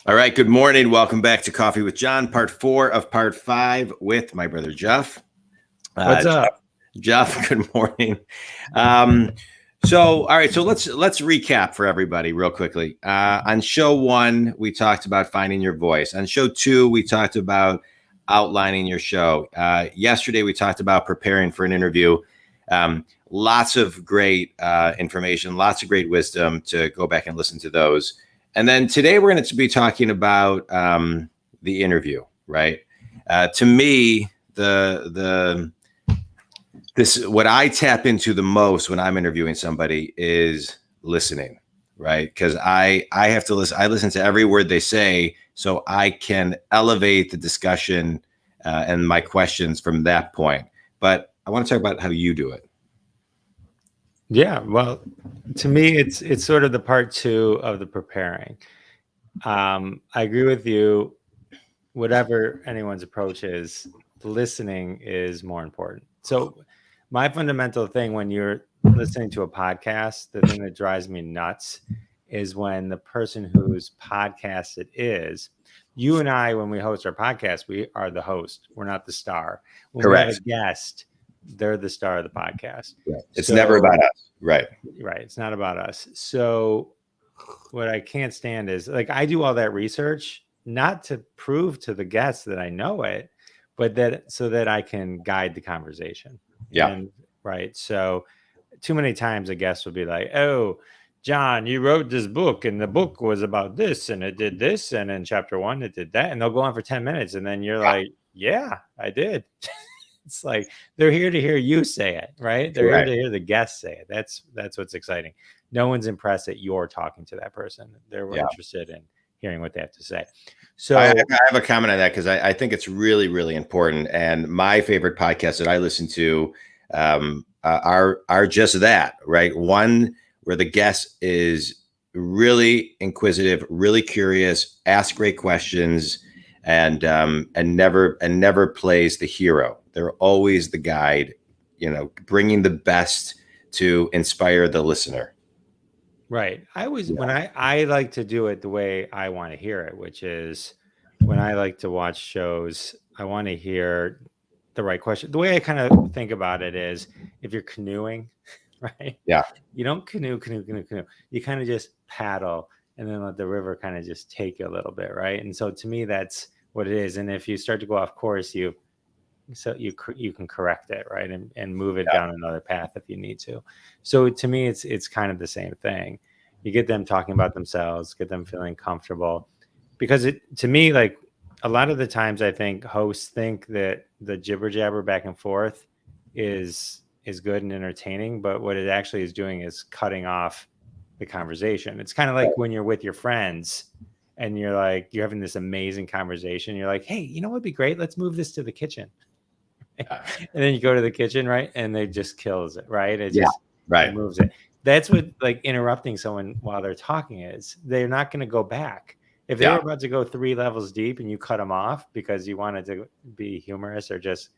All right. Good morning. Welcome back to Coffee with John, part 4 of part 5 with my brother Jeff. What's up? Jeff, good morning. Um, all right. So let's recap for everybody real quickly. On show 1, we talked about finding your voice. On show 2, we talked about outlining your show. Yesterday, we talked about preparing for an interview. Lots of great information, lots of great wisdom to go back and listen to those. And then today we're going to be talking about the interview, right? To me, this what I tap into the most when I'm interviewing somebody is listening, right? Because I have to listen. I listen to every word they say, so I can elevate the discussion and my questions from that point. But I want to talk about how you do it. Yeah, well, to me, it's sort of the part 2 of the preparing. I agree with you. Whatever anyone's approach is, listening is more important. So, my fundamental thing when you're listening to a podcast, the thing that drives me nuts is when the person whose podcast it is, you and I, when we host our podcast, we are the host. We're not the star. When we have a Correct. guest, they're the star of the podcast. Right. It's never about us. Right. Right. It's not about us. So what I can't stand is like I do all that research not to prove to the guests that I know it, but that so that I can guide the conversation. Yeah. And right. So too many times a guest will be like, "Oh, John, you wrote this book and the book was about this and it did this and in chapter 1 it did that." And they'll go on for 10 minutes and then you're like, "Yeah, I did." It's like they're here to hear you say it, right? They're here to hear the guests say it. That's what's exciting. No one's impressed that you're talking to that person. They're interested in hearing what they have to say. So I have a comment on that because I think it's really, really important. And my favorite podcasts that I listen to are just that, right? One where the guest is really inquisitive, really curious, asks great questions, and never plays the hero. They're always the guide, bringing the best to inspire the listener. Right. When I like to do it the way I want to hear it, which is when I like to watch shows, I want to hear the right question. The way I kind of think about it is if you're canoeing, right? Yeah. You don't canoe. You kind of just paddle and then let the river kind of just take you a little bit, right? And so to me, that's what it is. And if you start to go off course, you can correct it, right, and move it down another path if you need to. So to me, it's kind of the same thing. You get them talking about themselves, get them feeling comfortable, because to me, like a lot of the times, I think hosts think that the jibber jabber back and forth is good and entertaining, but what it actually is doing is cutting off the conversation. It's kind of like when you're with your friends and you're having this amazing conversation. You're like, hey, you know what'd be great? Let's move this to the kitchen. And then you go to the kitchen, right? And they just kills it, right? It just moves it. That's what like interrupting someone while they're talking is. They're not going to go back. If they were about to go 3 levels deep and you cut them off because you wanted to be humorous or just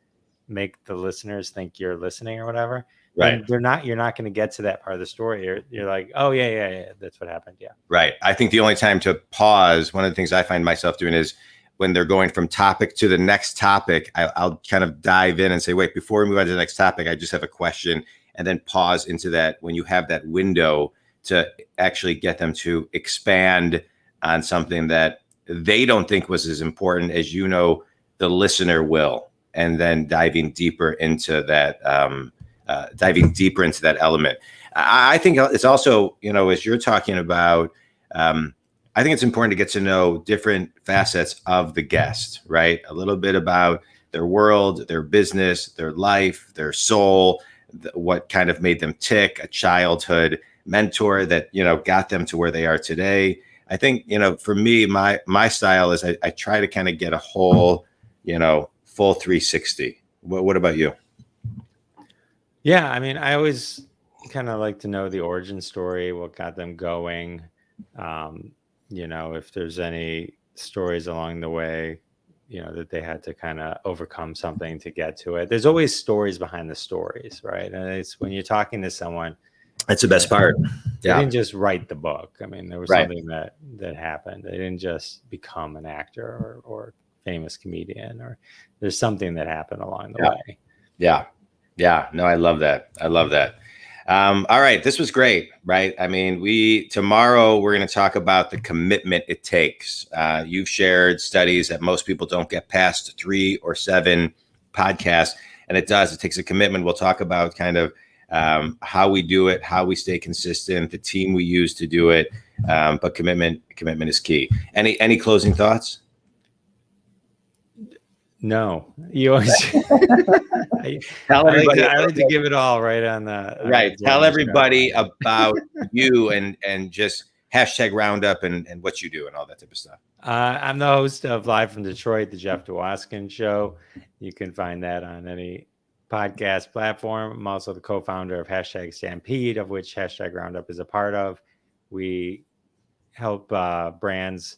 make the listeners think you're listening or whatever, right? You're not going to get to that part of the story. You're like, oh yeah, that's what happened. Yeah. Right. I think the only time to pause, one of the things I find myself doing is when they're going from topic to the next topic, I'll kind of dive in and say, wait, before we move on to the next topic, I just have a question, and then pause into that when you have that window to actually get them to expand on something that they don't think was as important as the listener will, and then diving deeper into that element. I think it's also, as you're talking about, I think it's important to get to know different facets of the guest, right? A little bit about their world, their business, their life, their soul, what kind of made them tick, a childhood mentor that, got them to where they are today. I think, for me, my style is I try to kind of get a whole, full 360. What about you? Yeah, I mean, I always kind of like to know the origin story, what got them going. If there's any stories along the way, that they had to kind of overcome something to get to it. There's always stories behind the stories, right? And it's when you're talking to someone, That's the best part. They Yeah. didn't just write the book. I mean, there was Right. something that happened. They didn't just become an actor or famous comedian, or there's something that happened along the way. Yeah. Yeah. No, I love that. I love that. All right. This was great, right? I mean, tomorrow we're going to talk about the commitment it takes. You've shared studies that most people don't get past 3 or 7 podcasts, and it does. It takes a commitment. We'll talk about kind of how we do it, how we stay consistent, the team we use to do it. But commitment is key. Any closing thoughts? No, you always. Tell everybody. I like to give it all right on the Right. Tell everybody about you and just hashtag Roundup and what you do and all that type of stuff. I'm the host of Live from Detroit, the Jeff Dwoskin Show. You can find that on any podcast platform. I'm also the co-founder of Hashtag Stampede, of which Hashtag Roundup is a part of. We help brands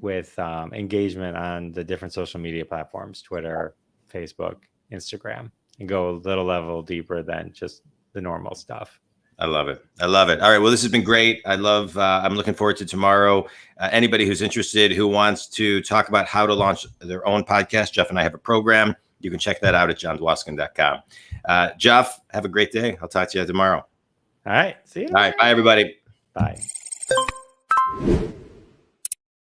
with engagement on the different social media platforms, Twitter, Facebook, Instagram, and go a little level deeper than just the normal stuff. I love it. I love it. All right. Well, this has been great. I'm looking forward to tomorrow. Anybody who's interested, who wants to talk about how to launch their own podcast, Jeff and I have a program. You can check that out at johndwoskin.com. Jeff, have a great day. I'll talk to you tomorrow. All right. See you. All right. Bye, everybody. Bye.